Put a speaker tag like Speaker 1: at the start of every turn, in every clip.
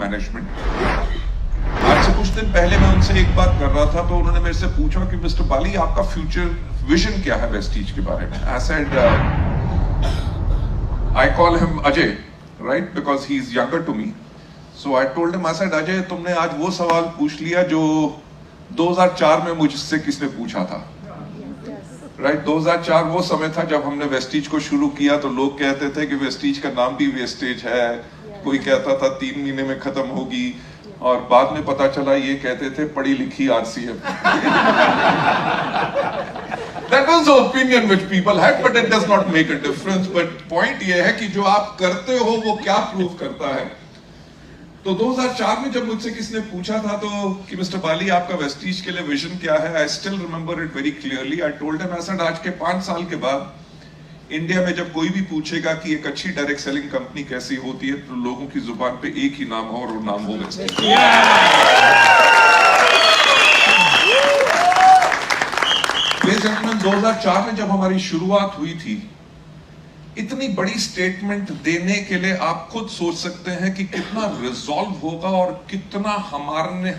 Speaker 1: Management. आज से कुछ दिन पहले मैं उनसे एक बात कर रहा था तो उन्होंने मेरे से पूछा कि मिस्टर बाली आपका फ्यूचर विजन क्या है वेस्टीज के बारे में। I said I call him Ajay, right, because he is younger to me. So I told him, I said Ajay तुमने आज वो सवाल पूछ लिया जो 2004 में मुझसे किसने पूछा था, राइट। 2004 वो समय था जब हमने वेस्टीज को शुरू किया तो लोग कहते थे कि वेस्टीज का नाम भी वेस्टेज है, कोई कहता था 3 महीने में खत्म होगी, और बाद में पता चला ये कहते थे पढ़ी लिखी RCF. That was the opinion which people had, but it does not make a difference. But point ये है कि जो आप करते हो वो क्या प्रूव करता है। तो 2004 में जब मुझसे किसने पूछा था तो कि मिस्टर बाली आपका वेस्टीज के लिए विजन क्या है, I still remember it very clearly. I told him, I said आज के 5 साल के बाद इंडिया में जब कोई भी पूछेगा कि एक अच्छी डायरेक्ट सेलिंग कंपनी कैसी होती है तो लोगों की जुबान पे एक ही नाम हो और वो नाम हो वेस्टीज। 2004 में जब हमारी शुरुआत हुई थी, इतनी बड़ी स्टेटमेंट देने के लिए आप खुद सोच सकते हैं कि कितना रिजॉल्व होगा और कितना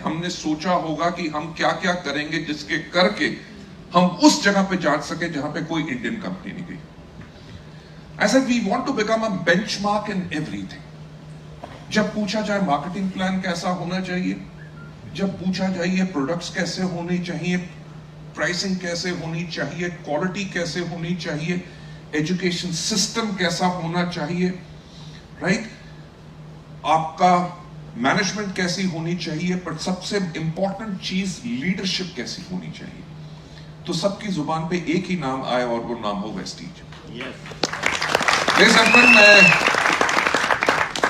Speaker 1: हमने सोचा होगा कि हम क्या क्या करेंगे जिसके करके हम उस जगह पे जा सके जहां पे कोई इंडियन कंपनी नहीं गई। I said we want to become a benchmark in everything. जब पूछा जाए मार्केटिंग प्लान कैसा होना चाहिए, जब पूछा जाए प्रोडक्ट्स कैसे होने चाहिए, प्राइसिंग कैसे होनी चाहिए, क्वालिटी कैसे होनी चाहिए, एजुकेशन सिस्टम कैसा होना चाहिए, राइट, आपका मैनेजमेंट कैसी होनी चाहिए, पर सबसे इंपॉर्टेंट चीज लीडरशिप कैसी होनी चाहिए, तो सबकी जुबान पे एक ही नाम आए और वो नाम हो वेस्टीज। मैं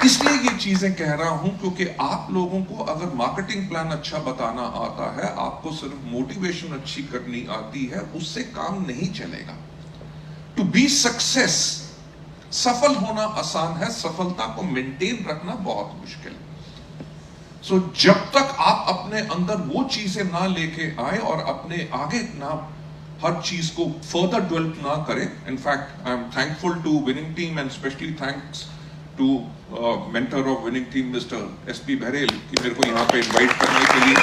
Speaker 1: इसलिए ये चीजें कह रहा हूं क्योंकि आप लोगों को अगर मार्केटिंग प्लान अच्छा बताना आता है, आपको सिर्फ मोटिवेशन अच्छी करनी आती है, उससे काम नहीं चलेगा। टू बी सक्सेस, सफल होना आसान है, सफलता को मेंटेन रखना बहुत मुश्किल है। सो जब तक आप अपने अंदर वो चीजें ना लेके आए और अपने आगे ना हर चीज को फर्दर डेवलप ना करें। In fact I am thankful to winning team and specially thanks to mentor of winning team mister SP Baghel कि मेरे को यहाँ पे इनवाइट करने के लिए,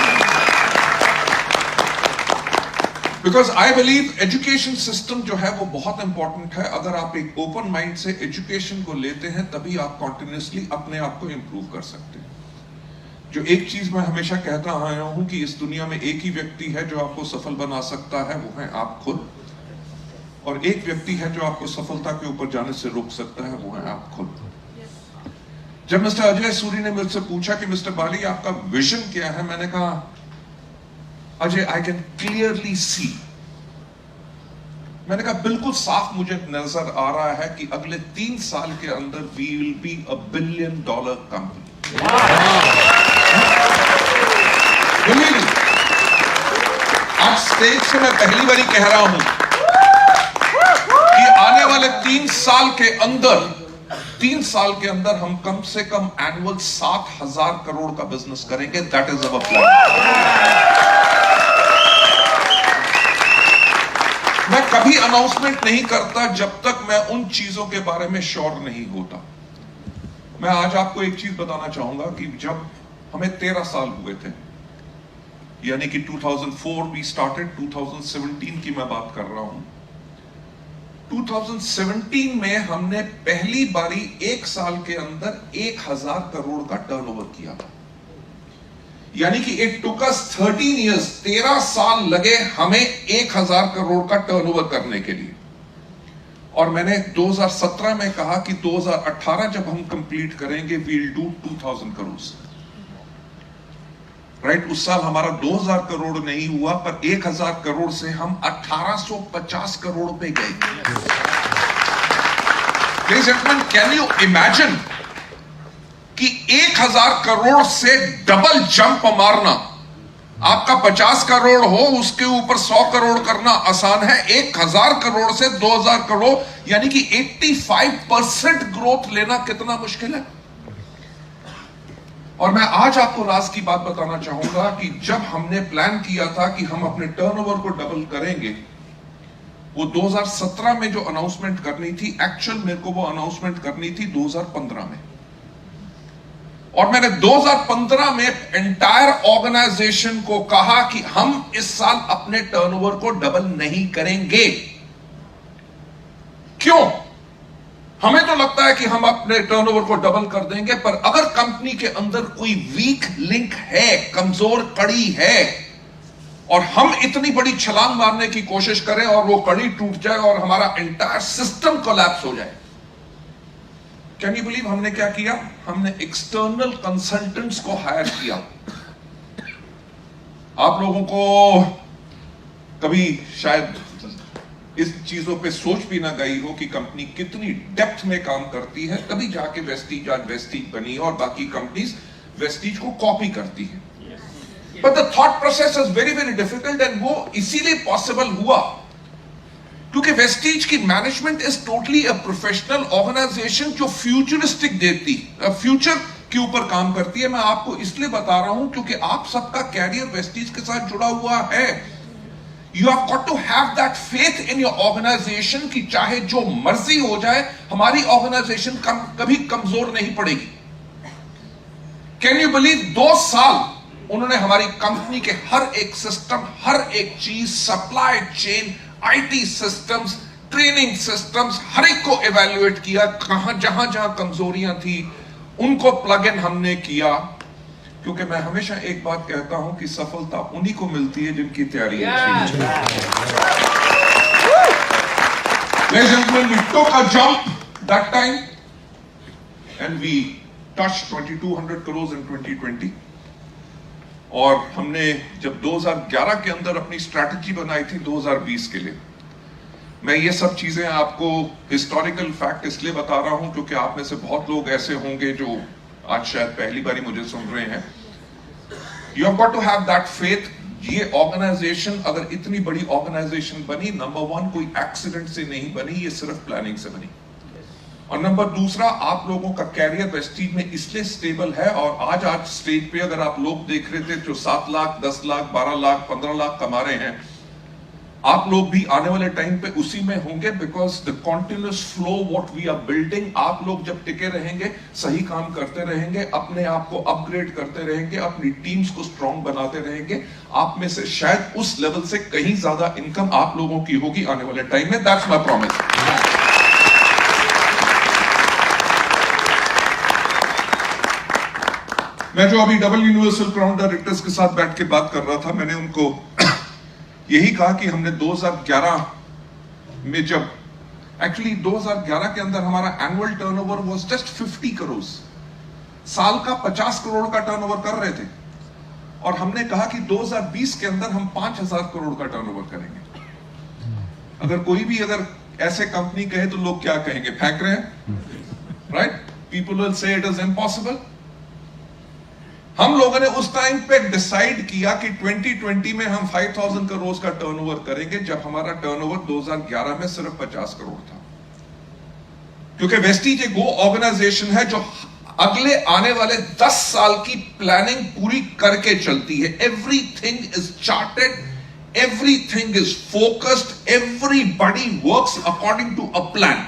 Speaker 1: because I believe education system जो है वो बहुत इंपॉर्टेंट है। अगर आप एक ओपन माइंड से एजुकेशन को लेते हैं तभी आप कॉन्टिन्यूसली अपने आप को इंप्रूव कर सकते हैं। जो एक चीज मैं हमेशा कहता आया हूं कि इस दुनिया में एक ही व्यक्ति है जो आपको सफल बना सकता है, वो है आप खुद, और एक व्यक्ति है जो आपको सफलता के ऊपर जाने से रोक सकता है, वो है आप खुद। जब मिस्टर अजय सूरी ने मुझसे पूछा कि मिस्टर बाली आपका विजन क्या है, मैंने कहा Ajay I can clearly see, मैंने कहा बिल्कुल साफ मुझे नजर आ रहा है कि अगले 3 साल के अंदर we will be $1 billion company. आज स्टेज से मैं पहली बारी कह रहा हूं कि आने वाले 3 साल के अंदर हम कम से कम एनुअल 7,000 करोड़ का बिजनेस करेंगे। That is our plan. मैं कभी अनाउंसमेंट नहीं करता जब तक मैं उन चीजों के बारे में श्योर नहीं होता। मैं आज आपको एक चीज बताना चाहूंगा कि जब हमें 13 साल हुए थे, यानी कि 2004 वी स्टार्टेड, 2017 की मैं बात कर रहा हूं। 2017 में हमने पहली बारी 1 साल के अंदर 1,000 करोड़ का टर्नओवर किया था, यानी कि इट टुक अस 13 इयर्स, 13 साल लगे हमें 1,000 करोड़ का टर्नओवर करने के लिए। और मैंने 2017 में कहा कि 2018 जब हम कंप्लीट करेंगे we will do 2,000 crore, right. उस साल हमारा 2,000 करोड़ नहीं हुआ, पर 1,000 करोड़ से हम 1,850 करोड़ पे गए। Ladies and gentlemen, can you imagine कि 1,000 करोड़ से डबल जंप मारना, आपका 50 करोड़ हो उसके ऊपर 100 करोड़ करना आसान है, 1,000 करोड़ से 2,000 करोड़ यानी कि 85% ग्रोथ लेना कितना मुश्किल है। और मैं आज आपको राज की बात बताना चाहूंगा कि जब हमने प्लान किया था कि हम अपने टर्नओवर को डबल करेंगे, वो 2017 में जो अनाउंसमेंट करनी थी, एक्चुअल मेरे को वो अनाउंसमेंट करनी थी 2015 में। और मैंने 2015 में एंटायर ऑर्गेनाइजेशन को कहा कि हम इस साल अपने टर्नओवर को डबल नहीं करेंगे। क्यों? हमें तो लगता है कि हम अपने टर्नओवर को डबल कर देंगे, पर अगर कंपनी के अंदर कोई वीक लिंक है, कमजोर कड़ी है, और हम इतनी बड़ी छलांग मारने की कोशिश करें और वो कड़ी टूट जाए और हमारा एंटायर सिस्टम कोलैप्स हो जाए। कैन यू बिलीव हमने क्या किया? हमने एक्सटर्नल कंसल्टेंट्स को हायर किया। आप लोगों को कभी शायद इस चीजों पे सोच भी ना गई हो कि कंपनी कितनी डेप्थ में काम करती है, तभी जाके वेस्टीज आज वेस्टीज बनी और बाकी कंपनीज वेस्टीज को कॉपी करती है। But the thought process is very very difficult, and वो इसीलिए पॉसिबल हुआ क्योंकि वेस्टीज की management is totally a professional organisation जो फ्यूचरिस्टिक देती, फ्यूचर के ऊपर काम करती है। मैं आपको इसलिए बता रहा हूं क्योंकि आप सबका कैरियर वेस्टीज के साथ जुड़ा हुआ है। You have got to have that faith in your organization कि चाहे जो मर्जी हो जाए, हमारी ऑर्गेनाइजेशन कभी कमजोर नहीं पड़ेगी। Can you believe 2 साल उन्होंने हमारी कंपनी के हर एक सिस्टम, हर एक चीज, supply chain, IT systems, training systems, हर एक को इवैल्यूएट किया। जहां जहां कमजोरियां थी उनको प्लग इन हमने किया, क्योंकि मैं हमेशा एक बात कहता हूं कि सफलता उन्हीं को मिलती है जिनकी तैयारी अच्छी है। Ladies and gentlemen, we took a jump that time and we touched 2200 crores in 2020। और हमने जब 2011 के अंदर अपनी स्ट्रैटेजी बनाई थी 2020 के लिए। मैं ये सब चीजें आपको हिस्टोरिकल फैक्ट इसलिए बता रहा हूं क्योंकि आप में से बहुत लोग ऐसे होंगे जो आज शायद पहली बारी मुझे सुन रहे हैं। You have got to have that faith. ये ऑर्गेनाइजेशन अगर इतनी बड़ी ऑर्गेनाइजेशन बनी, नंबर 1 कोई एक्सीडेंट से नहीं बनी, ये सिर्फ प्लानिंग से बनी। और नंबर दूसरा, आप लोगों का कैरियर वेस्टीज में इसलिए स्टेबल है। और आज स्टेज पे अगर आप लोग देख रहे थे जो 7 लाख, 10 लाख, 12 लाख, 15 लाख कमा रहे हैं, आप लोग भी आने वाले टाइम पे उसी में होंगे, because the continuous flow what we are building. आप लोग जब टिके रहेंगे, सही काम करते रहेंगे, अपने आप को अपग्रेड करते रहेंगे, अपनी टीम्स को स्ट्रांग बनाते रहेंगे, आप में से शायद उस लेवल से कहीं ज्यादा इनकम आप लोगों की होगी आने वाले टाइम में। That's my promise. मैं जो अभी डबल यूनिवर्सल क्राउन डायरेक्टर्स के साथ बैठ के बात कर रहा था, मैंने उनको यही कहा कि हमने 2011 में जब एक्चुअली 2011 के अंदर हमारा annual turnover was just 50 crore, साल का 50 करोड़ का टर्नओवर कर रहे थे। और हमने कहा कि 2020 के अंदर हम 5000 करोड़ का टर्नओवर करेंगे। अगर कोई भी अगर ऐसे कंपनी कहे तो लोग क्या कहेंगे? फेंक रहे हैं, right? People will say it is impossible. हम लोगों ने उस टाइम पे डिसाइड किया कि 2020 में हम 5000 करोड़ का टर्नओवर करेंगे, जब हमारा टर्नओवर 2011 में सिर्फ 50 करोड़ था। क्योंकि वेस्टीज एक वो ऑर्गेनाइजेशन है जो अगले आने वाले 10 साल की प्लानिंग पूरी करके चलती है। Everything is charted, everything is focused, everybody works according to a plan.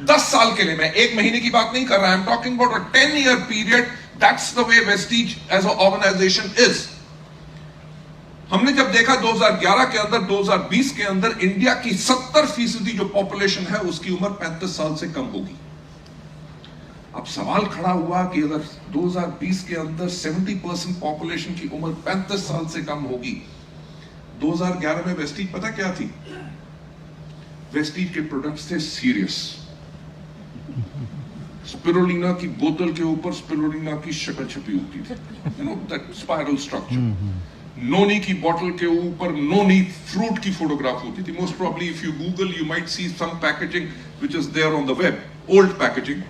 Speaker 1: 10 साल के लिए, मैं 1 महीने की बात नहीं कर रहा, I am talking about a 10-year period. That's the way Vestige as an organization is। हमने जब देखा 2011 के अंदर, 2020 के अंदर इंडिया की 70% जो पॉपुलेशन है उसकी उम्र 35 साल से कम होगी। अब सवाल खड़ा हुआ कि अगर 2020 के अंदर 70% पॉपुलेशन की उम्र 35 साल से कम होगी, 2011 में वेस्टीज पता क्या थी? वेस्टीज के प्रोडक्ट्स थे सीरियस। स्पिरुलिना की बोतल के ऊपर स्पिरुलिना की शक्ल छपी होती थी, you know that spiral structure. Noni की बोतल के ऊपर नोनी फ्रूट की फोटोग्राफ होती थी। Most probably if you Google you might see some packaging which is there on the web, old packaging.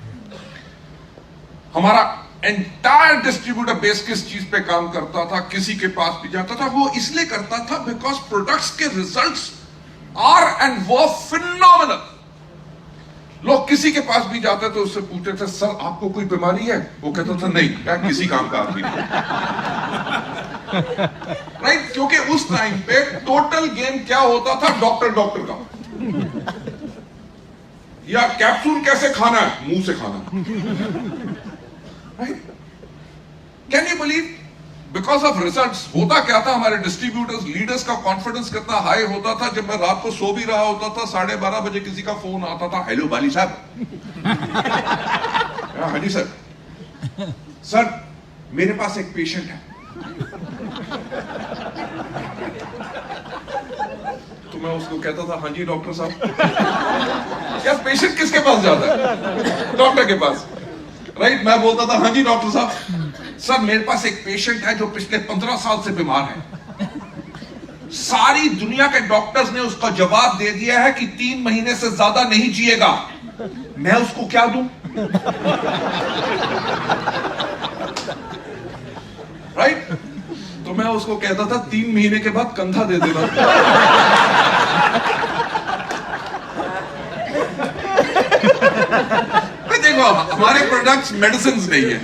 Speaker 1: हमारा एंटायर डिस्ट्रीब्यूटर बेस किस चीज पे काम करता था? किसी के पास भी जाता था, वो इसलिए करता था बिकॉज प्रोडक्ट्स के रिजल्ट्स आर एंड वो फिनोमिनल। लोग किसी के पास भी जाते तो उससे पूछते थे, सर आपको कोई बीमारी है? वो कहता था नहीं, क्या किसी काम का आदमी नहीं। राइट? क्योंकि उस टाइम पे टोटल गेम क्या होता था? डॉक्टर का, या कैप्सूल कैसे खाना है? मुंह से खाना। Can you believe? Because of results होता क्या था, हमारे डिस्ट्रीब्यूटर्स लीडर्स का कॉन्फिडेंस कितना हाई होता था। जब मैं रात को सो भी रहा होता था, 12:30 बजे किसी का फोन आता था, हेलो बाली साहब। हाँ जी सर, सर मेरे पास एक पेशेंट है। तो मैं उसको कहता था, हाँ जी डॉक्टर साहब। यार पेशेंट किसके पास जाता है? डॉक्टर के पास, राइट? मैं बोलता था, हाँ जी डॉक्टर साहब, सर मेरे पास एक पेशेंट है जो पिछले 15 साल से बीमार है। सारी दुनिया के डॉक्टर्स ने उसका जवाब दे दिया है कि 3 महीने से ज्यादा नहीं जिएगा। मैं उसको क्या दूं? राइट? तो मैं उसको कहता था 3 महीने के बाद कंधा दे देना। देखो, हमारे प्रोडक्ट्स मेडिसिन नहीं है,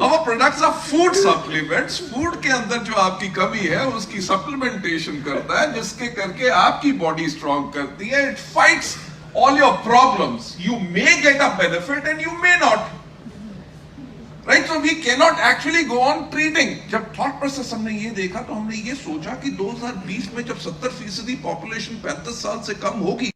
Speaker 1: our products are food supplements। Food के अंदर जो आपकी कमी है उसकी सप्लीमेंटेशन करता है, जिसके करके आपकी बॉडी स्ट्रांग करती है। It fights all your problems. You may get a benefit and you may not, right? So we can not actually go on treating. जब थॉट प्रोसेस हमने ये देखा तो हमने ये सोचा कि 2020 में जब 70% पॉपुलेशन 35 साल से कम होगी,